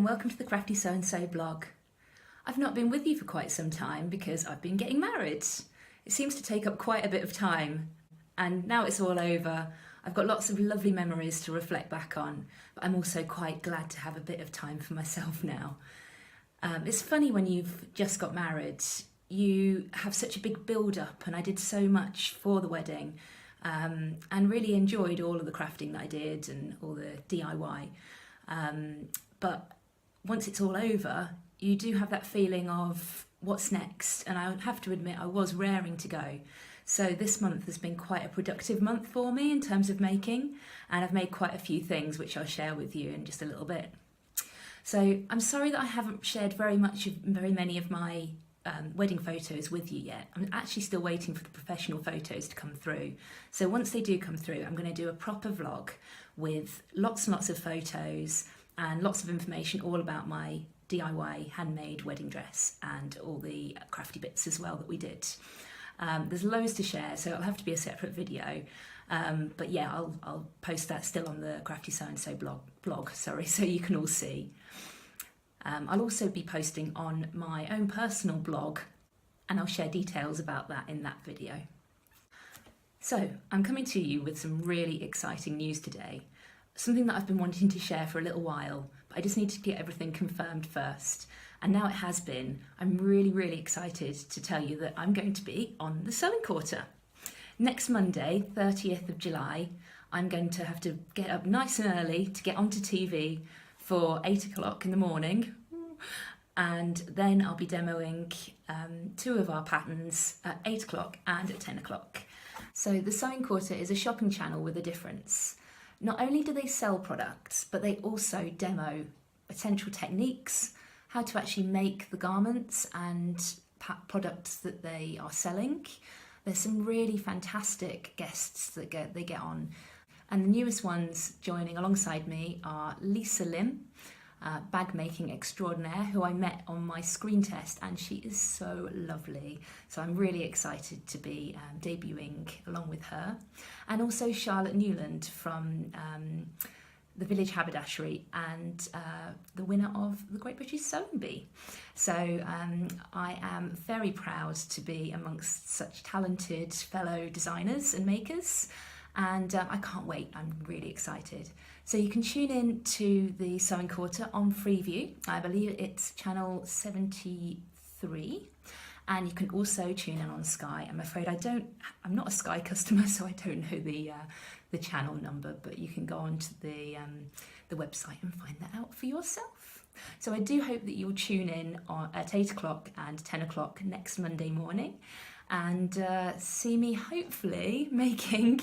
welcome to the Crafty Sew&So blog. I've not been with you for quite some time because I've been getting married. It seems to take up quite a bit of time, and now it's all over. I've got lots of lovely memories to reflect back on, but I'm also quite glad to have a bit of time for myself now. It's funny when you've just got married, you have such a big build-up, and I did so much for the wedding and really enjoyed all of the crafting that I did and all the DIY. But once it's all over, you do have that feeling of what's next, and I have to admit I was raring to go. So this month has been quite a productive month for me in terms of making, and I've made quite a few things which I'll share with you in just a little bit. So I'm sorry that I haven't shared very many of my wedding photos with you yet. I'm actually still waiting for the professional photos to come through. So once they do come through, I'm going to do a proper vlog with lots and lots of photos and lots of information all about my DIY handmade wedding dress and all the crafty bits as well that we did. There's loads to share, so it'll have to be a separate video. But yeah, I'll post that still on the Crafty Sew&So blog, so you can all see. I'll also be posting on my own personal blog, and I'll share details about that in that video. So I'm coming to you with some really exciting news today. Something that I've been wanting to share for a little while, but I just need to get everything confirmed first. And now it has been. I'm really excited to tell you that I'm going to be on the Sewing Quarter. Next Monday, 30th of July, I'm going to have to get up nice and early to get onto TV for 8 o'clock in the morning. And then I'll be demoing two of our patterns at 8 o'clock and at 10 o'clock. So the Sewing Quarter is a shopping channel with a difference. Not only do they sell products, but they also demo potential techniques, how to actually make the garments and products that they are selling. There's some really fantastic guests that they get on. And the newest ones joining alongside me are Lisa Lim, bag making extraordinaire, who I met on my screen test, and she is so lovely. So I'm really excited to be debuting along with her. And also Charlotte Newland from the Village Haberdashery and the winner of the Great British Sewing Bee. So I am very proud to be amongst such talented fellow designers and makers, and I can't wait. I'm really excited. So you can tune in to the Sewing Quarter on Freeview. I believe it's channel 73. And you can also tune in on Sky. I'm afraid I'm not a Sky customer, so I don't know the channel number, but you can go onto the website and find that out for yourself. So I do hope that you'll tune in at 8 o'clock and 10 o'clock next Monday morning, and see me hopefully making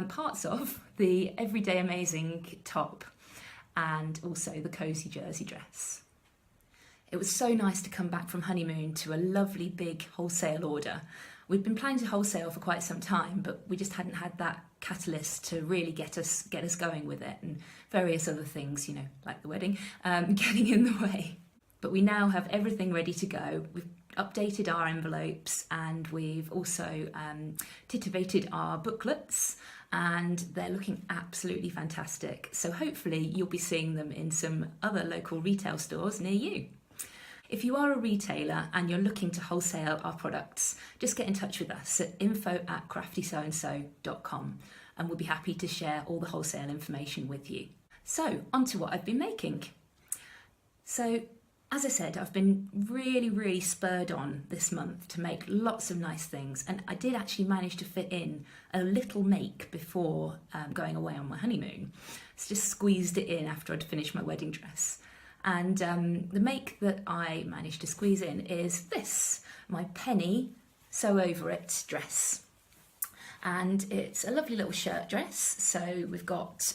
parts of the Everyday Amazing top and also the cozy jersey dress. It was so nice to come back from honeymoon to a lovely big wholesale order. We'd been planning to wholesale for quite some time, but we just hadn't had that catalyst to really get us going with it, and various other things, like the wedding, getting in the way. But we now have everything ready to go. We've updated our envelopes, and we've also titivated our booklets, and they're looking absolutely fantastic. So hopefully you'll be seeing them in some other local retail stores near you. If you are a retailer and you're looking to wholesale our products, just get in touch with us at info@craftysew&so.com, and we'll be happy to share all the wholesale information with you. So, on to what I've been making. So, as I said, I've been really spurred on this month to make lots of nice things, and I did actually manage to fit in a little make before going away on my honeymoon. So just squeezed it in after I'd finished my wedding dress. And the make that I managed to squeeze in is this, my penny sew over it dress. And it's a lovely little shirt dress. So we've got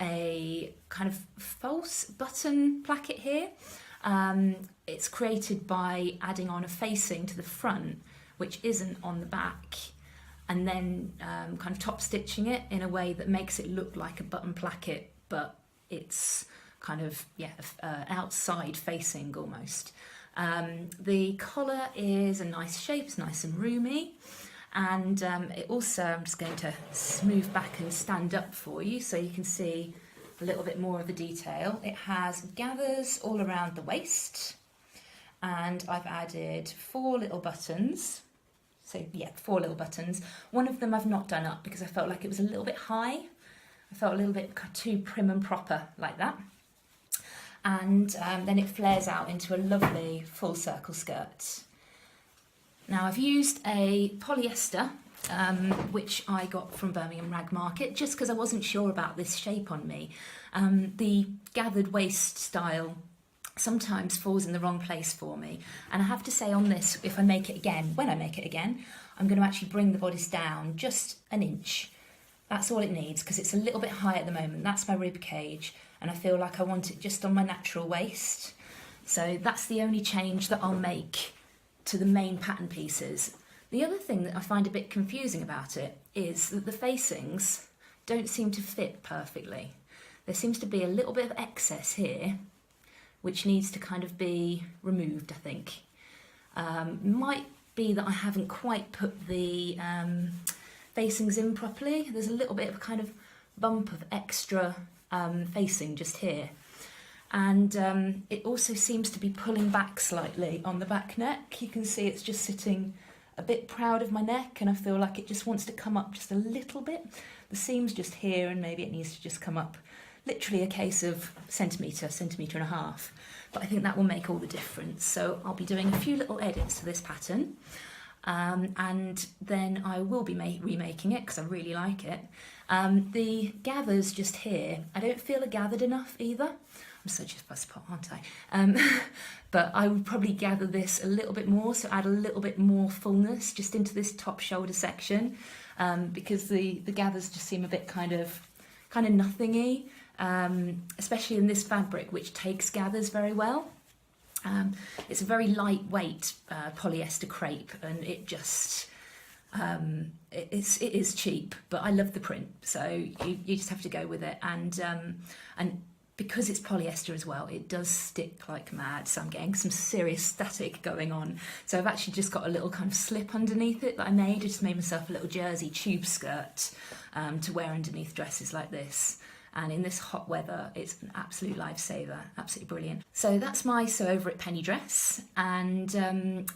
a kind of false button placket here. It's created by adding on a facing to the front, which isn't on the back, and then kind of top stitching it in a way that makes it look like a button placket, but it's kind of outside facing almost. The collar is a nice shape, it's nice and roomy, and it also, I'm just going to smooth back and stand up for you so you can see a little bit more of the detail. It has gathers all around the waist, and I've added 4 little buttons. So yeah, 4 little buttons. One of them I've not done up because I felt like it was a little bit high. I felt a little bit too prim and proper like that. And then it flares out into a lovely full circle skirt. Now I've used a polyester, which I got from Birmingham Rag Market, just because I wasn't sure about this shape on me. The gathered waist style sometimes falls in the wrong place for me. And I have to say on this, if I make it again, when I make it again, I'm going to actually bring the bodice down just an inch. That's all it needs, because it's a little bit high at the moment. That's my rib cage, and I feel like I want it just on my natural waist. So that's the only change that I'll make to the main pattern pieces. The other thing that I find a bit confusing about it is that the facings don't seem to fit perfectly. There seems to be a little bit of excess here, which needs to kind of be removed, I think. Might be that I haven't quite put the facings in properly. There's a little bit of a kind of bump of extra facing just here. And it also seems to be pulling back slightly on the back neck. You can see it's just sitting a bit proud of my neck, and I feel like it just wants to come up just a little bit. The seam's just here, and maybe it needs to just come up literally a case of centimetre and a half. But I think that will make all the difference. So I'll be doing a few little edits to this pattern. And then I will be remaking it because I really like it. The gathers just here, I don't feel are gathered enough either. I'm such a fusspot, aren't I? But I would probably gather this a little bit more, so add a little bit more fullness just into this top shoulder section, because the gathers just seem a bit kind of nothingy, especially in this fabric, which takes gathers very well. It's a very lightweight polyester crepe, and it just it is cheap, but I love the print, so you just have to go with it. And because it's polyester as well, it does stick like mad, so I'm getting some serious static going on. So I've actually just got a little kind of slip underneath it that I made. I just made myself a little jersey tube skirt to wear underneath dresses like this. And in this hot weather, it's an absolute lifesaver, absolutely brilliant. So that's my Sew Over It penny dress. And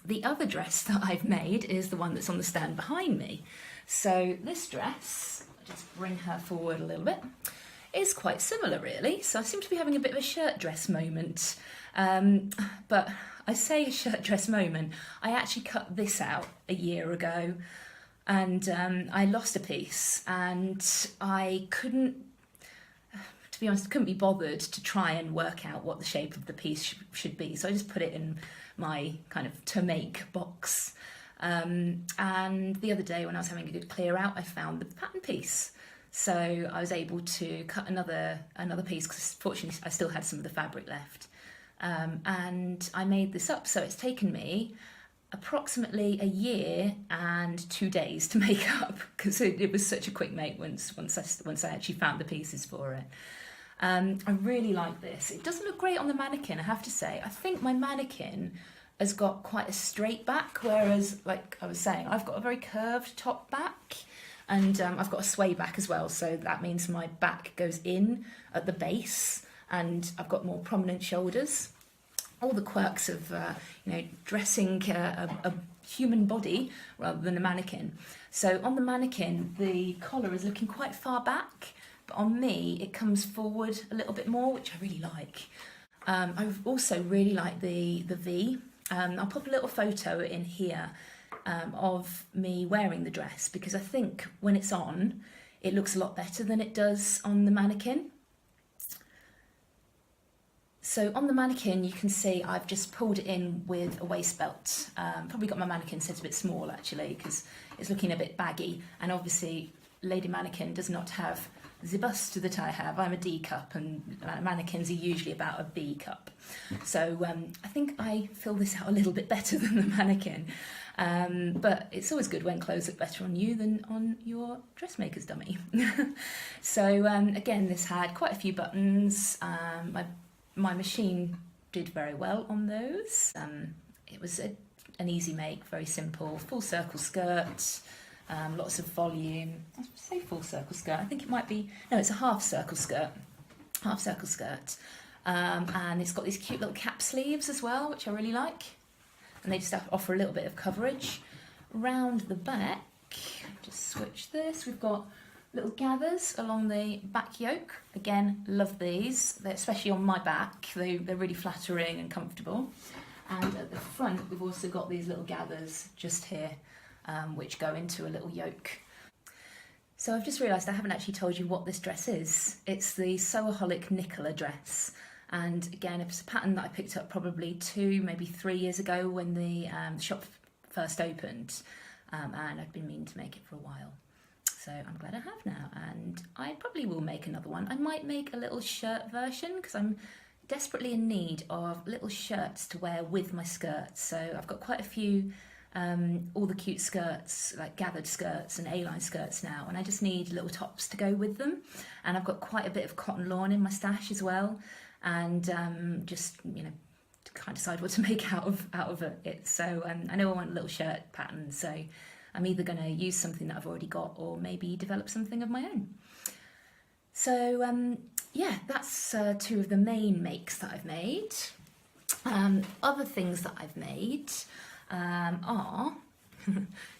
the other dress that I've made is the one that's on the stand behind me. So this dress, I'll just bring her forward a little bit, is quite similar really. So I seem to be having a bit of a shirt dress moment. But I say a shirt dress moment, I actually cut this out a year ago, and I lost a piece, and I couldn't, to be honest, I couldn't be bothered to try and work out what the shape of the piece should be. So I just put it in my kind of to make box. And the other day when I was having a good clear out, I found the pattern piece. So I was able to cut another piece, because fortunately I still had some of the fabric left. And I made this up. So it's taken me approximately a year and 2 days to make up, because it was such a quick make once I actually found the pieces for it. I really like this. It doesn't look great on the mannequin, I have to say. I think my mannequin has got quite a straight back, whereas, like I was saying, I've got a very curved top back, and I've got a sway back as well, so that means my back goes in at the base, and I've got more prominent shoulders. All the quirks of dressing a human body rather than a mannequin. So on the mannequin, the collar is looking quite far back, but on me it comes forward a little bit more, which I really like. I also really like the V. I'll pop a little photo in here of me wearing the dress, because I think when it's on, it looks a lot better than it does on the mannequin. So on the mannequin, you can see I've just pulled it in with a waist belt. Probably got my mannequin set a bit small actually, because it's looking a bit baggy. And obviously, lady mannequin does not have the bust that I have. I'm a D cup, and mannequins are usually about a B cup. So I think I fill this out a little bit better than the mannequin. But it's always good when clothes look better on you than on your dressmaker's dummy. So again, this had quite a few buttons. My machine did very well on those. It was an easy make, very simple, full circle skirt, lots of volume. I say full circle skirt, I think it might be, no, it's a half circle skirt. half circle skirt. And it's got these cute little cap sleeves as well, which I really like. And they just offer a little bit of coverage. Round the back, just switch this, we've got little gathers along the back yoke. Again, love these, they're especially on my back, they're really flattering and comfortable. And at the front, we've also got these little gathers just here, which go into a little yoke. So I've just realised I haven't actually told you what this dress is. It's the Sewaholic Nichola dress. And again, it's a pattern that I picked up probably 2, maybe 3 years ago when the shop first opened. And I've been meaning to make it for a while. So I'm glad I have now. And I probably will make another one. I might make a little shirt version because I'm desperately in need of little shirts to wear with my skirts. So I've got quite a few all the cute skirts, like gathered skirts and A-line skirts now, and I just need little tops to go with them. And I've got quite a bit of cotton lawn in my stash as well, and just, you know, to kind of decide what to make out of it. So I know I want a little shirt pattern, so I'm either going to use something that I've already got or maybe develop something of my own. So yeah, that's 2 of the main makes that I've made. Other things that I've made are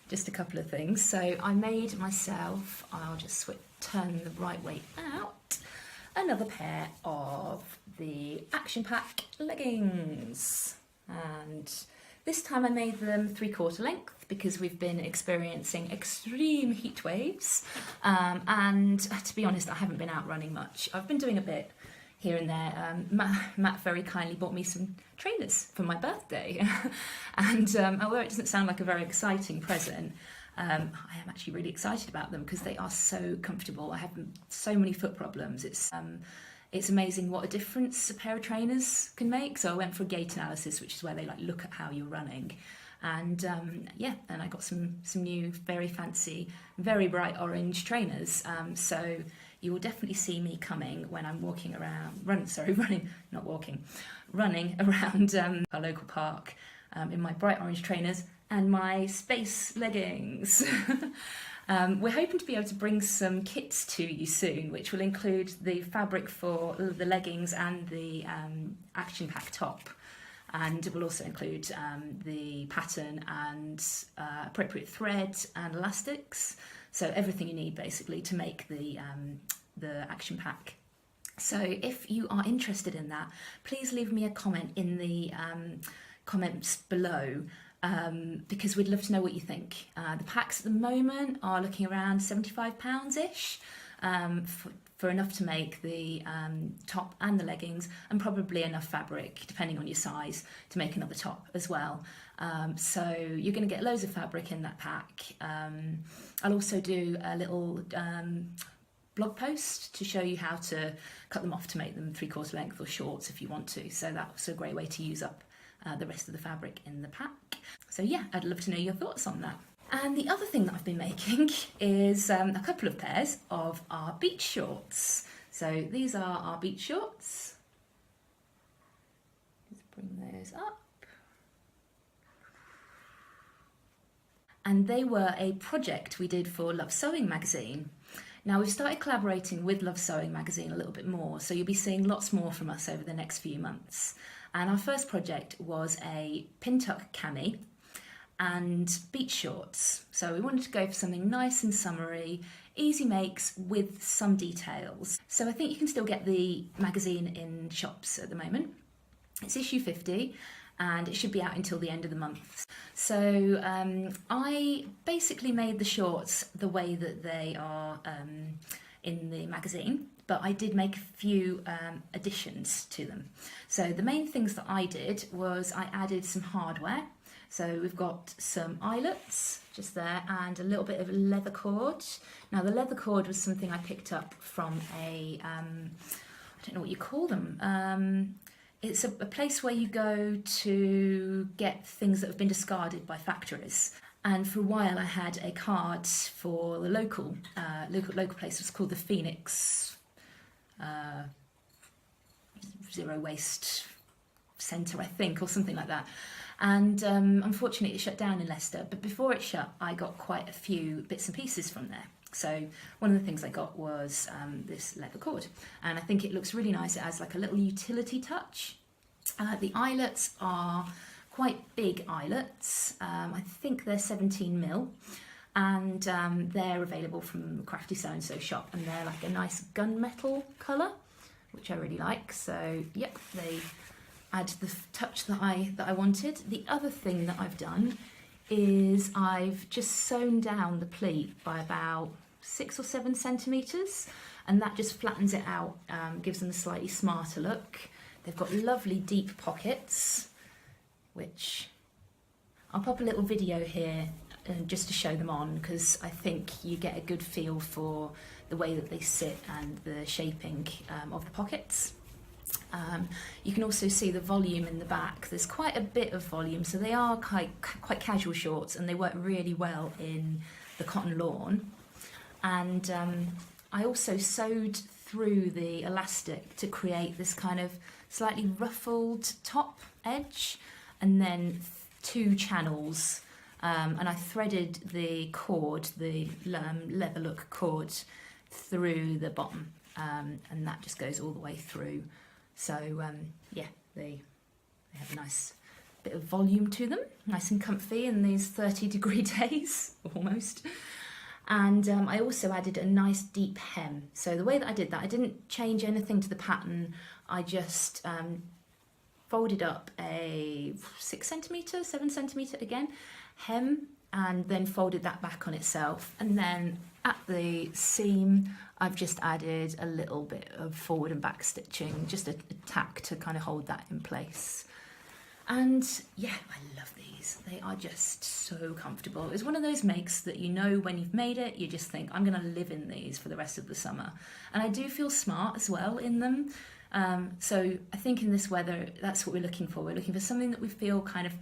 just a couple of things. So I made myself, I'll just turn the right way out, another pair of the Action Pack leggings. And this time I made them 3/4 length because we've been experiencing extreme heat waves. And to be honest, I haven't been out running much. I've been doing a bit here and there. Matt very kindly bought me some trainers for my birthday. And although it doesn't sound like a very exciting present, I am actually really excited about them because they are so comfortable. I have so many foot problems. It's amazing what a difference a pair of trainers can make. So I went for a gait analysis, which is where they like look at how you're running. And yeah, and I got some new, very fancy, very bright orange trainers. So you will definitely see me coming when I'm running around our local park in my bright orange trainers and my space leggings. We're hoping to be able to bring some kits to you soon, which will include the fabric for the leggings and the Action Pack top. And it will also include the pattern and appropriate thread and elastics. So everything you need basically to make the Action Pack. So if you are interested in that, please leave me a comment in the comments below, because we'd love to know what you think. The packs at the moment are looking around £75-ish for enough to make the top and the leggings, and probably enough fabric, depending on your size, to make another top as well. So you're going to get loads of fabric in that pack. I'll also do a little blog post to show you how to cut them off to make them 3/4 length or shorts if you want to. So that's a great way to use up the rest of the fabric in the pack. So yeah, I'd love to know your thoughts on that. And the other thing that I've been making is a couple of pairs of our beach shorts. So these are our beach shorts. Let's bring those up. And they were a project we did for Love Sewing magazine. Now we've started collaborating with Love Sewing magazine a little bit more, so you'll be seeing lots more from us over the next few months. And our first project was a Pinto Cami and beach shorts. So we wanted to go for something nice and summery, easy makes with some details. So I think you can still get the magazine in shops at the moment. It's issue 50 and it should be out until the end of the month. So I basically made the shorts the way that they are in the magazine, but I did make a few additions to them. So the main things that I did was I added some hardware. So we've got some eyelets just there and a little bit of leather cord. Now the leather cord was something I picked up from a, I don't know what you call them. It's a place where you go to get things that have been discarded by factories. And for a while I had a card for the local place. It's called the Phoenix Zero Waste Centre, I think, or something like that. And unfortunately it shut down in Leicester, but before it shut I got quite a few bits and pieces from there. So one of the things I got was this leather cord, and I think it looks really nice. It adds like a little utility touch. The eyelets are quite big eyelets. I think they're 17mm, and they're available from the Crafty Sew&So shop, and they're like a nice gunmetal colour, which I really like. So yep, they add the touch that I wanted. The other thing that I've done is I've just sewn down the pleat by about 6 or 7 centimetres, and that just flattens it out, gives them a slightly smarter look. They've got lovely deep pockets, which I'll pop a little video here just to show them on, because I think you get a good feel for the way that they sit and the shaping of the pockets. You can also see the volume in the back. There's quite a bit of volume, so they are quite casual shorts, and they work really well in the cotton lawn. And I also sewed through the elastic to create this kind of slightly ruffled top edge, and then 2 channels, and I threaded the cord, the leather look cord, through the bottom, and that just goes all the way through. So yeah, they have a nice bit of volume to them, nice and comfy in these 30-degree days, almost. And I also added a nice deep hem. So the way that I did that, I didn't change anything to the pattern. I just folded up a 6 centimetre, 7 centimetre again, hem, and then folded that back on itself. And then at the seam, I've just added a little bit of forward and back stitching, just a tack to kind of hold that in place. And yeah, I love these. They are just so comfortable. It's one of those makes that you know when you've made it, you just think, I'm going to live in these for the rest of the summer. And I do feel smart as well in them. So I think in this weather, that's what we're looking for. We're looking for something that we feel kind of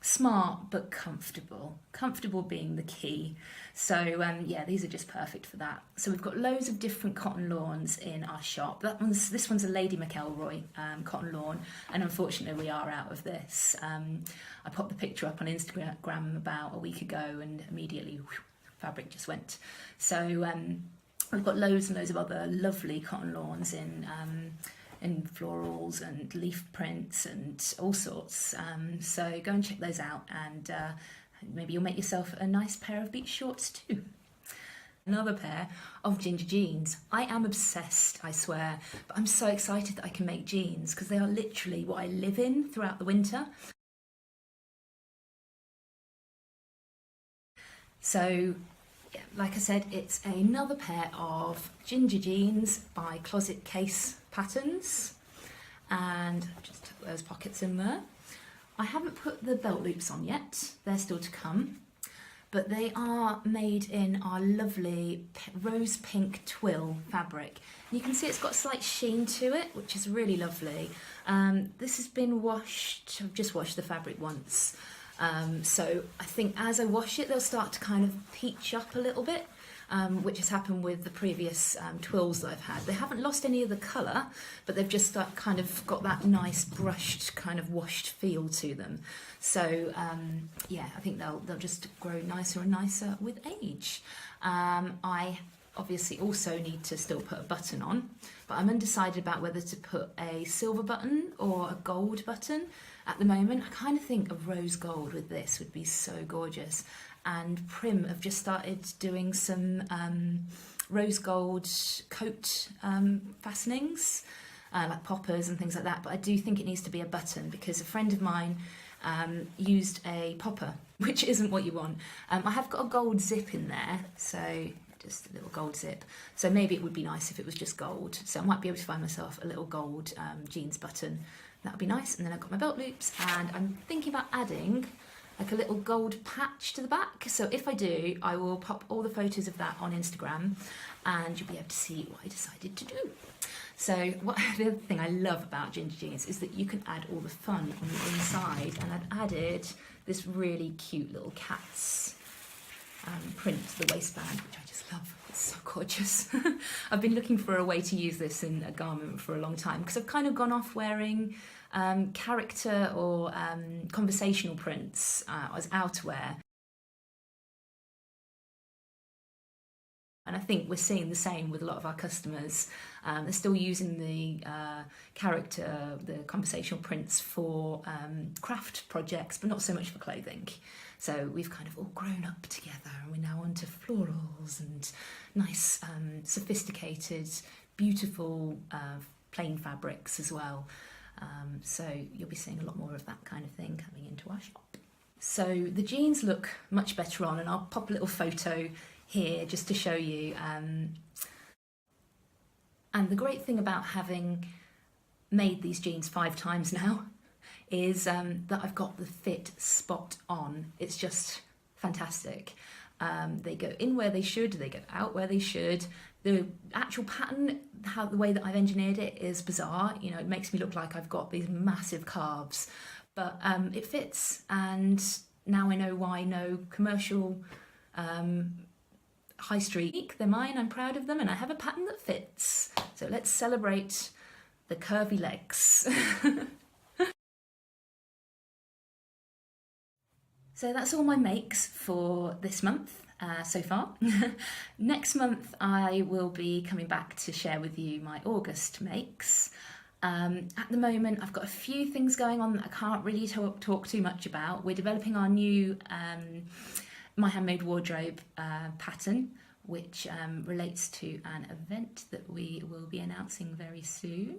smart but comfortable. Comfortable being the key. So yeah, these are just perfect for that. So we've got loads of different cotton lawns in our shop. This one's a Lady McElroy cotton lawn, and unfortunately we are out of this. I popped the picture up on Instagram about a week ago, and immediately fabric just went. So we've got loads and loads of other lovely cotton lawns in florals and leaf prints and all sorts. So go and check those out, and maybe you'll make yourself a nice pair of beach shorts too. Another pair of ginger jeans. I am obsessed, I swear, but I'm so excited that I can make jeans, because they are literally what I live in throughout the winter. So yeah, like I said, it's another pair of ginger jeans by Closet Case Patterns, and just tuck those pockets in there. I haven't put the belt loops on yet, they're still to come, but they are made in our lovely rose pink twill fabric. You can see it's got a slight sheen to it, which is really lovely. This has been washed, I've just washed the fabric once. So I think as I wash it, they'll start to kind of peach up a little bit, which has happened with the previous twills that I've had. They haven't lost any of the colour, but they've just kind of got that nice brushed, kind of washed feel to them. So yeah, I think they'll just grow nicer and nicer with age. I obviously also need to still put a button on, but I'm undecided about whether to put a silver button or a gold button. At the moment, I kind of think a rose gold with this would be so gorgeous. And Prim have just started doing some rose gold coat fastenings, like poppers and things like that. But I do think it needs to be a button, because a friend of mine used a popper, which isn't what you want. I have got a gold zip in there, so just a little gold zip. So maybe it would be nice if it was just gold. So I might be able to find myself a little gold jeans button. That would be nice. And then I've got my belt loops, and I'm thinking about adding like a little gold patch to the back. So if I do, I will pop all the photos of that on Instagram, and you'll be able to see what I decided to do. So the other thing I love about ginger jeans is that you can add all the fun on the inside, and I've added this really cute little cat's print to the waistband, which I just love. It's so gorgeous. I've been looking for a way to use this in a garment for a long time, because I've kind of gone off wearing character or conversational prints as outerwear. And I think we're seeing the same with a lot of our customers. They're still using the character, the conversational prints for craft projects, but not so much for clothing. So we've kind of all grown up together, and we're now onto florals and nice, sophisticated, beautiful plain fabrics as well. So you'll be seeing a lot more of that kind of thing coming into our shop. So the jeans look much better on, and I'll pop a little photo here just to show you. And the great thing about having made these jeans 5 times now is that I've got the fit spot on. It's just fantastic. They go in where they should, they go out where they should. The actual pattern, the way that I've engineered it is bizarre. You know, it makes me look like I've got these massive calves, but it fits. And now I know why no commercial high street, they're mine, I'm proud of them, and I have a pattern that fits. So let's celebrate the curvy legs. So that's all my makes for this month so far. Next month I will be coming back to share with you my August makes. At the moment I've got a few things going on that I can't really talk too much about. We're developing our new My Handmade Wardrobe pattern, which relates to an event that we will be announcing very soon.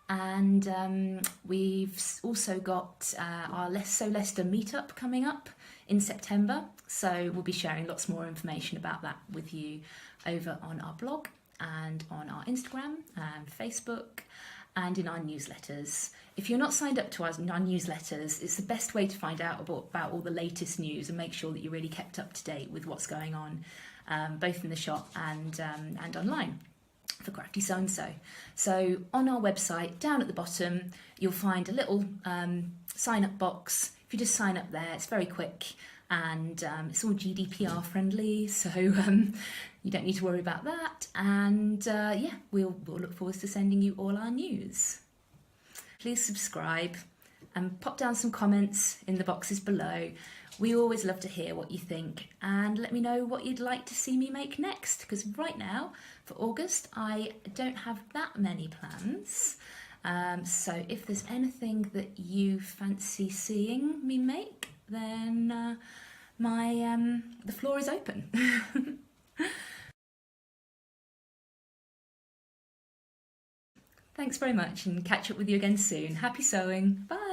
And we've also got our Sew Leicester meetup coming up in September, so we'll be sharing lots more information about that with you over on our blog and on our Instagram and Facebook and in our newsletters. If you're not signed up to our newsletters, it's the best way to find out about all the latest news and make sure that you're really kept up to date with what's going on, both in the shop and online for Crafty Sew&So. So on our website, down at the bottom, you'll find a little sign-up box. If you just sign up there, it's very quick, and it's all GDPR friendly, so you don't need to worry about that. And yeah, we'll look forward to sending you all our news. Please subscribe and pop down some comments in the boxes below. We always love to hear what you think, and let me know what you'd like to see me make next, because right now for August I don't have that many plans. So if there's anything that you fancy seeing me make, then the floor is open. Thanks very much, and catch up with you again soon. Happy sewing. Bye.